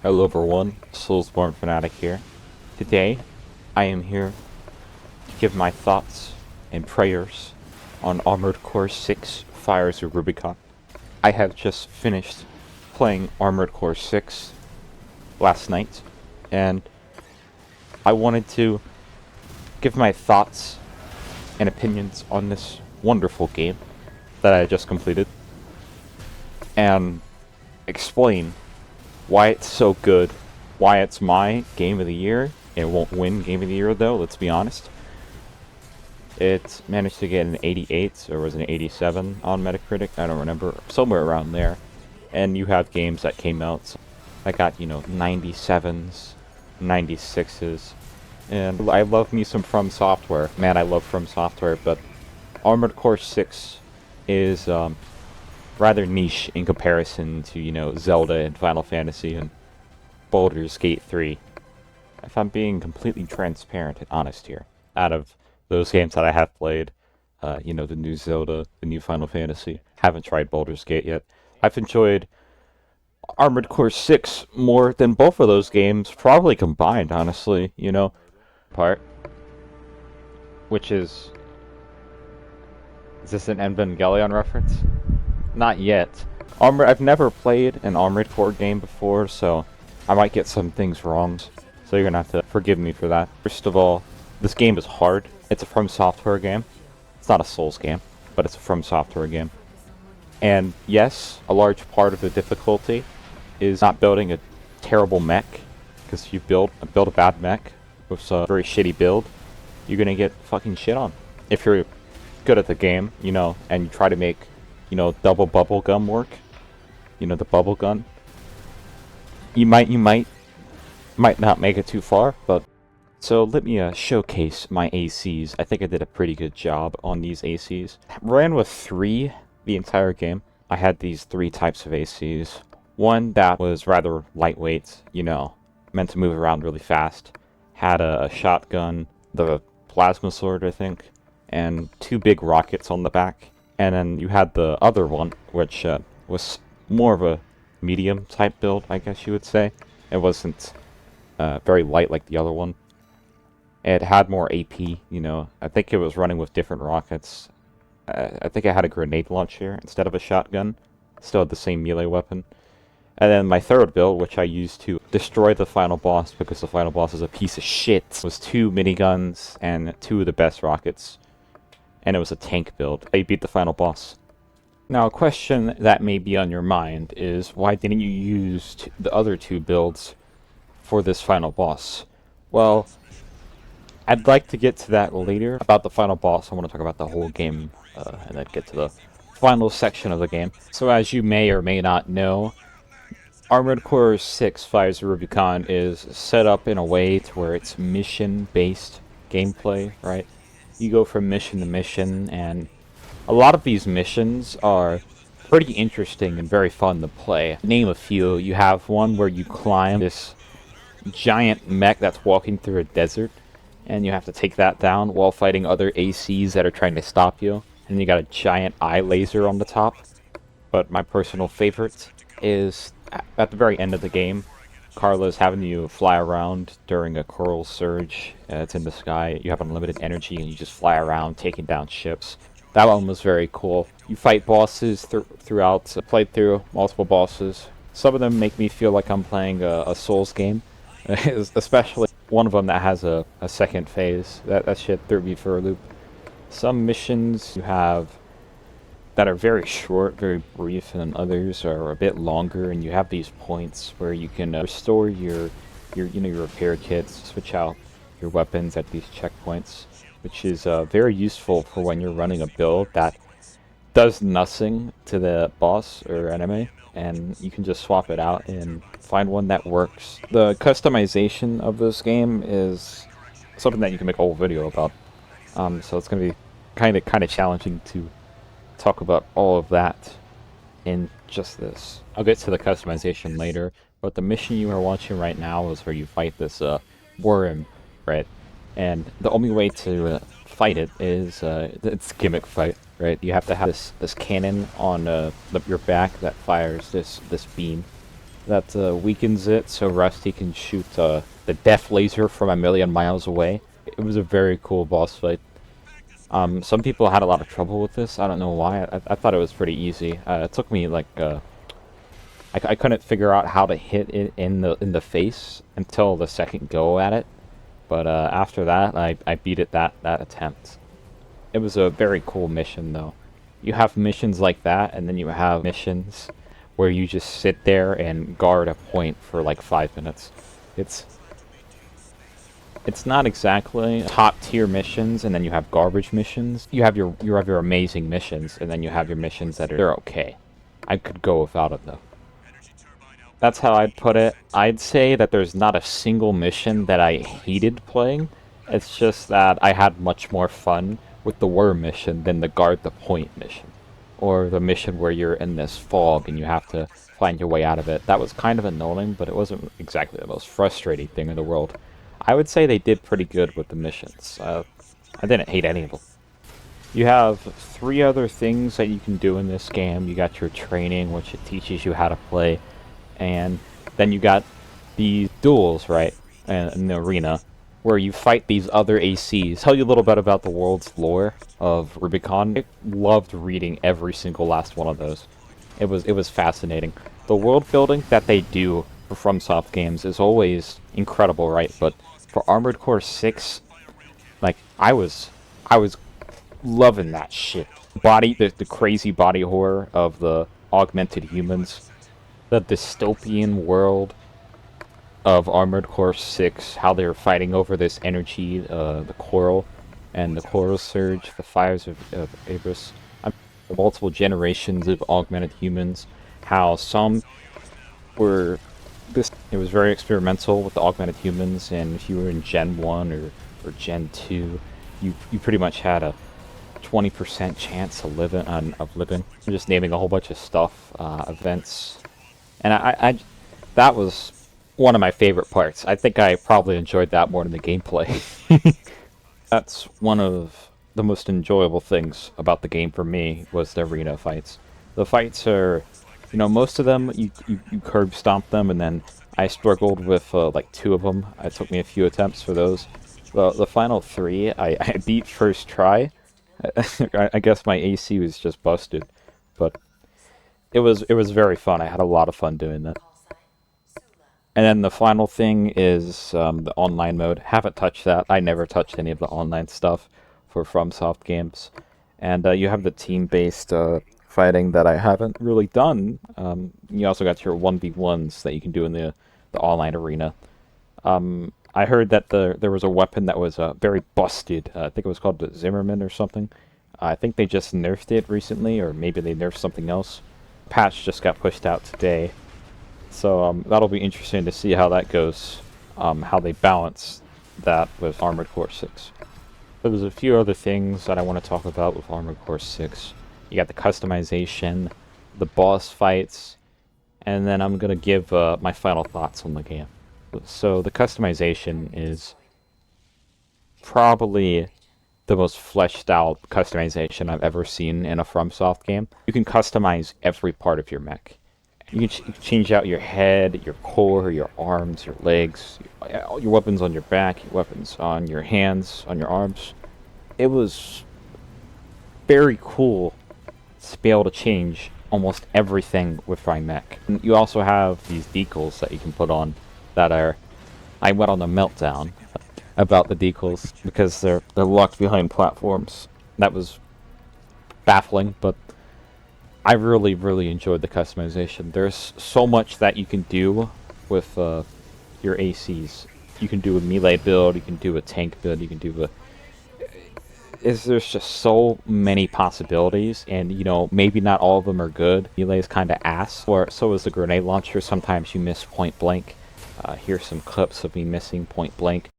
Hello everyone, SoulsBorneFanatic here. Today, I am here to give my thoughts and prayers on Armored Core 6 Fires of Rubicon. I have just finished playing Armored Core 6 last night, and I wanted to give my thoughts and opinions on this wonderful game that I just completed, and explain why it's so good, why it's my game of the year. It won't win game of the year though, let's be honest. It managed to get an 88, or was it an 87 on Metacritic? I don't remember, somewhere around there. And you have games that came out that got, 97s, 96s. And I love me some From Software. Man, I love From Software, but Armored Core 6 is rather niche in comparison to, Zelda and Final Fantasy and Baldur's Gate 3. If I'm being completely transparent and honest here, out of those games that I have played, the new Zelda, the new Final Fantasy, haven't tried Baldur's Gate yet. I've enjoyed Armored Core 6 more than both of those games, probably combined, honestly, part. Which is this an Evangelion reference? Not yet. I've never played an Armored Core game before, so I might get some things wrong. So you're gonna have to forgive me for that. First of all, this game is hard. It's a From Software game. It's not a Souls game, but it's a From Software game. And yes, a large part of the difficulty is not building a terrible mech, because if you build a bad mech with a very shitty build, you're gonna get fucking shit on. If you're good at the game, and you try to make double bubble gun work, the bubble gun, you might not make it too far. But so let me showcase my ACs. I think I did a pretty good job on these ACs. Ran with 3 the entire game. I had these 3 types of ACs. One that was rather lightweight, meant to move around really fast. Had a shotgun, the plasma sword, I think, and 2 big rockets on the back. And then you had the other one, which was more of a medium type build, I guess you would say. It wasn't very light like the other one. It had more AP, I think it was running with different rockets. I think I had a grenade launcher instead of a shotgun. Still had the same melee weapon. And then my third build, which I used to destroy the final boss, because the final boss is a piece of shit, was 2 miniguns and 2 of the best rockets. And it was a tank build. I beat the final boss. Now, a question that may be on your mind is, why didn't you use the other 2 builds for this final boss? Well, I'd like to get to that later. About the final boss, I want to talk about the whole game, and then get to the final section of the game. So as you may or may not know, Armored Core 6 Fires of Rubicon is set up in a way to where it's mission-based gameplay, right? You go from mission to mission, and a lot of these missions are pretty interesting and very fun to play. Name a few. You have one where you climb this giant mech that's walking through a desert, and you have to take that down while fighting other ACs that are trying to stop you. And you got a giant eye laser on the top. But my personal favorite is at the very end of the game, Carla's having you fly around during a coral surge. It's in the sky. You have unlimited energy and you just fly around taking down ships. That one was very cool. You fight bosses throughout. I played through multiple bosses. Some of them make me feel like I'm playing a Souls game. Especially one of them that has a second phase. That shit threw me for a loop. Some missions you have that are very short, very brief, and others are a bit longer, and you have these points where you can restore your repair kits, switch out your weapons at these checkpoints, which is very useful for when you're running a build that does nothing to the boss or enemy, and you can just swap it out and find one that works. The customization of this game is something that you can make a whole video about, so it's going to be kind of challenging to talk about all of that in just this. I'll get to the customization later, but the mission you are watching right now is where you fight this worm, right? And the only way to fight it is it's a gimmick fight, right? You have to have this cannon on your back that fires this beam, that weakens it so Rusty can shoot the death laser from a million miles away. It was a very cool boss fight. Some people had a lot of trouble with this. I don't know why. I thought it was pretty easy. It took me like I couldn't figure out how to hit it in the face until the second go at it. But after that, I beat it that attempt. It was a very cool mission though. You have missions like that, and then you have missions where you just sit there and guard a point for like 5 minutes. It's not exactly top tier missions, and then you have garbage missions. You have your amazing missions, and then you have your missions that they're okay. I could go without it though. That's how I'd put it. I'd say that there's not a single mission that I hated playing. It's just that I had much more fun with the worm mission than the guard the point mission. Or the mission where you're in this fog and you have to find your way out of it. That was kind of annoying, but it wasn't exactly the most frustrating thing in the world. I would say they did pretty good with the missions. I didn't hate any of them. You have 3 other things that you can do in this game. You got your training, which it teaches you how to play. And then you got these duels, right, in the arena, where you fight these other ACs. Tell you a little bit about the world's lore of Rubicon. I loved reading every single last one of those. It was fascinating. The world building that they do for FromSoft games is always incredible, right? But for Armored Core 6, like I was loving that shit. The crazy body horror of the augmented humans, the dystopian world of Armored Core 6, how they were fighting over this energy, the coral, and the coral surge, the fires of Abris, multiple generations of augmented humans, how some were it was very experimental with the augmented humans, and if you were in Gen 1 or Gen 2, you pretty much had a 20% chance of living. I'm just naming a whole bunch of stuff, events, and I that was one of my favorite parts. I think I probably enjoyed that more than the gameplay. That's one of the most enjoyable things about the game for me, was the arena fights. The fights are, you know, most of them, you curb stomp them, and then I struggled with like 2 of them. It took me a few attempts for those. The final 3, I beat first try. I guess my AC was just busted, but it was very fun. I had a lot of fun doing that. And then the final thing is the online mode. Haven't touched that. I never touched any of the online stuff for FromSoft games. And you have the team-based fighting that I haven't really done. You also got your 1v1s that you can do in the online arena. I heard that there was a weapon that was very busted. I think it was called the Zimmerman or something. I think they just nerfed it recently, or maybe they nerfed something else. Patch just got pushed out today. So that'll be interesting to see how that goes, how they balance that with Armored Core 6. There's a few other things that I want to talk about with Armored Core 6. You got the customization, the boss fights, and then I'm going to give my final thoughts on the game. So the customization is probably the most fleshed out customization I've ever seen in a FromSoft game. You can customize every part of your mech. You can change out your head, your core, your arms, your legs, your weapons on your back, your weapons on your hands, on your arms. It was very cool to be able to change almost everything with my mech. And you also have these decals that you can put on that are... I went on a meltdown about the decals because they're locked behind platforms. That was baffling, but I really, really enjoyed the customization. There's so much that you can do with your ACs. You can do a melee build, you can do a tank build, you can do a... There's just so many possibilities, and you know, maybe not all of them are good. Melee is kind of ass, or so is the grenade launcher. Sometimes you miss point blank. Here's some clips of me missing point blank.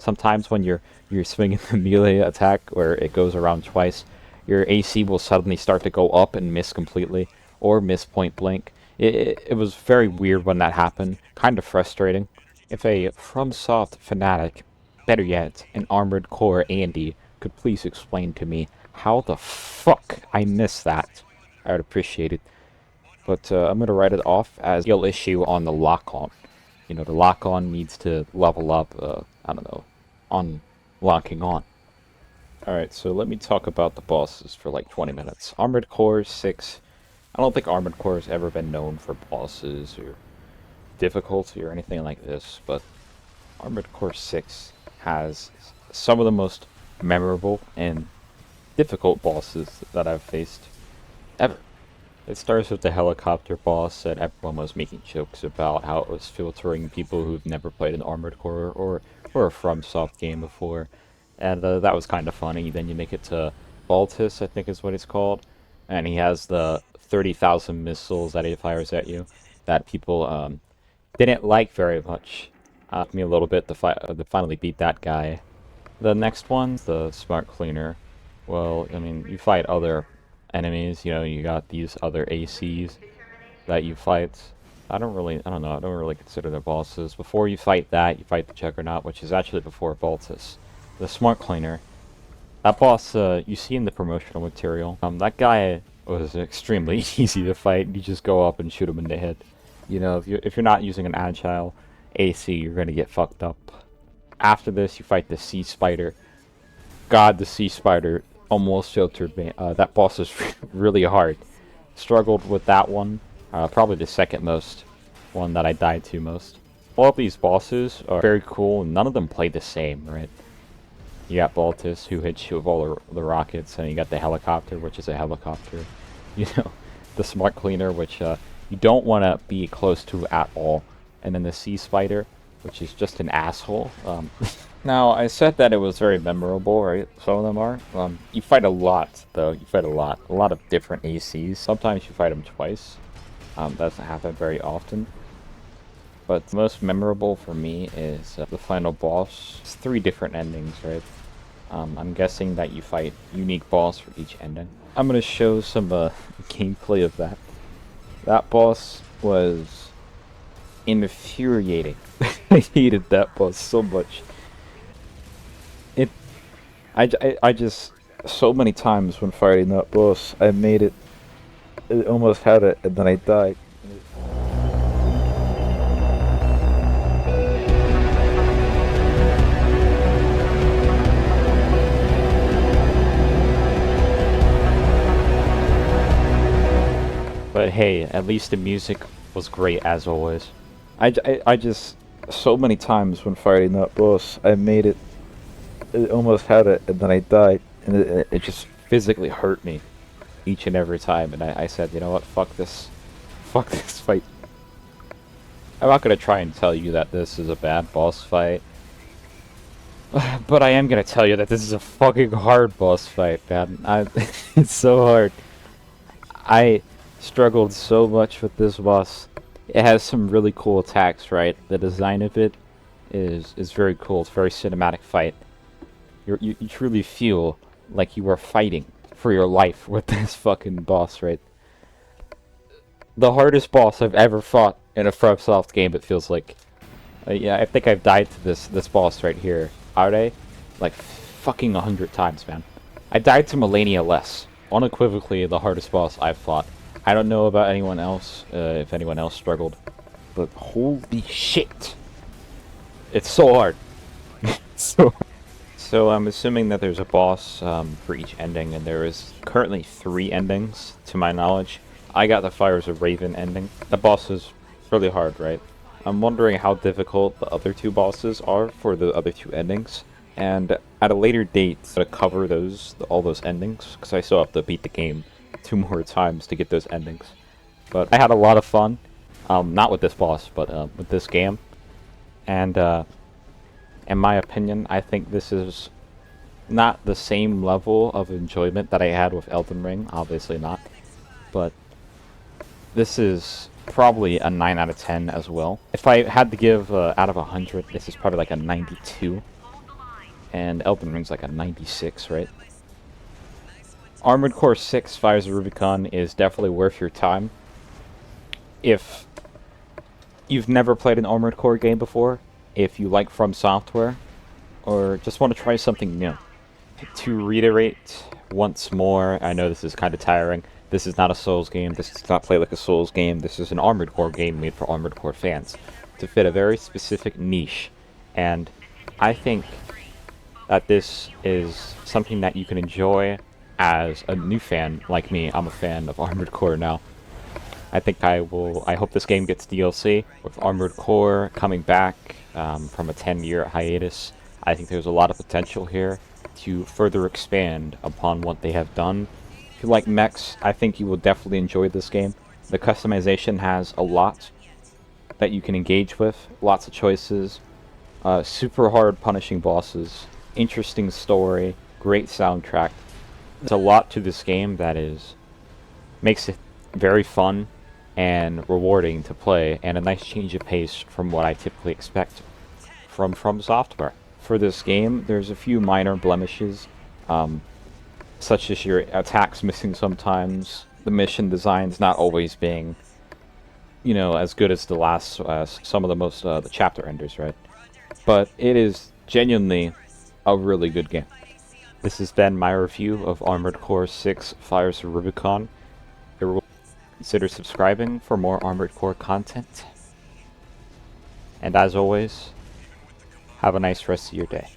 sometimes when you're swinging the melee attack where it goes around twice, your AC will suddenly start to go up and miss completely, or miss point blank. It was very weird when that happened, kind of frustrating. If a FromSoft fanatic, better yet, an Armored Core Andy, could please explain to me how the fuck I missed that, I would appreciate it. But I'm going to write it off as a skill issue on the lock-on. You know, the lock-on needs to level up, I don't know, on locking on. Alright, so let me talk about the bosses for like 20 minutes. Armored Core 6. I don't think Armored Core has ever been known for bosses or difficulty or anything like this, but Armored Core 6 has some of the most memorable and difficult bosses that I've faced ever. It starts with the helicopter boss that everyone was making jokes about how it was filtering people who've never played an Armored Core or a FromSoft game before. And that was kind of funny. Then you make it to Baltus, I think is what it's called. And he has the 30,000 missiles that he fires at you that people didn't like very much. Took me a little bit to finally beat that guy. The next one, the Smart Cleaner. Well, I mean, you fight other enemies, you know, you got these other ACs that you fight. I don't really consider them bosses. Before you fight that, you fight the Juggernaut, which is actually before Baltus. The Smart Cleaner. That boss, you see in the promotional material. That guy was extremely easy to fight. You just go up and shoot him in the head. You know, if you're not using an agile AC, you're gonna get fucked up. After this, you fight the Sea Spider. God, the Sea Spider almost filtered me. That boss is really hard. Struggled with that one. Probably the second most one that I died to most. All of these bosses are very cool, and none of them play the same, right? You got Baltus, who hits you with all the rockets, and you got the helicopter, which is a helicopter. You know, the Smart Cleaner, which you don't want to be close to at all. And then the Sea Spider, which is just an asshole. Now, I said that it was very memorable, right? Some of them are. You fight a lot, though. You fight a lot. A lot of different ACs. Sometimes you fight them twice. Doesn't happen very often. But the most memorable for me is the final boss. It's 3 different endings, right? I'm guessing that you fight unique boss for each ending. I'm going to show some gameplay of that. That boss was infuriating. I hated that boss so much. I just, so many times when fighting that boss, I made it, almost had it, and then I died. But hey, at least the music was great as always. I just, so many times when fighting that boss, I made it, almost had it, and then I died, and it just physically hurt me each and every time, and I said, you know what, fuck this fight. I'm not gonna try and tell you that this is a bad boss fight, but I am gonna tell you that this is a fucking hard boss fight, man. It's so hard. I struggled so much with this boss. It has some really cool attacks, right? The design of it is very cool. It's a very cinematic fight. You truly feel like you are fighting for your life with this fucking boss, right? The hardest boss I've ever fought in a FromSoft game, it feels like. Yeah, I think I've died to this boss right here. Are like fucking 100 times, man. I died to Melania less. Unequivocally the hardest boss I've fought. I don't know about anyone else, if anyone else struggled, but holy shit. It's so hard. So I'm assuming that there's a boss for each ending, and there is currently 3 endings, to my knowledge. I got the Fires of Raven ending. The boss is really hard, right? I'm wondering how difficult the other 2 bosses are for the other 2 endings. And at a later date, to cover all those endings, because I still have to beat the game 2 more times to get those endings. But I had a lot of fun, not with this boss, but with this game. And in my opinion, I think this is not the same level of enjoyment that I had with Elden Ring, obviously not. But this is probably a 9 out of 10 as well. If I had to give out of 100, this is probably like a 92. and Elden Ring's like a 96, right? Armored Core 6 Fires of Rubicon is definitely worth your time. If you've never played an Armored Core game before, if you like From Software, or just want to try something new. To reiterate once more, I know this is kind of tiring, this is not a Souls game, this does not play like a Souls game, this is an Armored Core game made for Armored Core fans, to fit a very specific niche, and I think that this is something that you can enjoy as a new fan like me. I'm a fan of Armored Core now. I hope this game gets DLC, with Armored Core coming back from a 10-year hiatus. I think there's a lot of potential here to further expand upon what they have done. If you like mechs, I think you will definitely enjoy this game. The customization has a lot that you can engage with, lots of choices, super hard punishing bosses, interesting story, great soundtrack. There's a lot to this game that makes it very fun and rewarding to play, and a nice change of pace from what I typically expect from Software. For this game, there's a few minor blemishes, such as your attacks missing sometimes, the mission designs not always being, you know, as good as some of the most the chapter enders, right? But it is genuinely a really good game. This has been my review of Armored Core 6 Fires of Rubicon. Consider subscribing for more Armored Core content. And as always, have a nice rest of your day.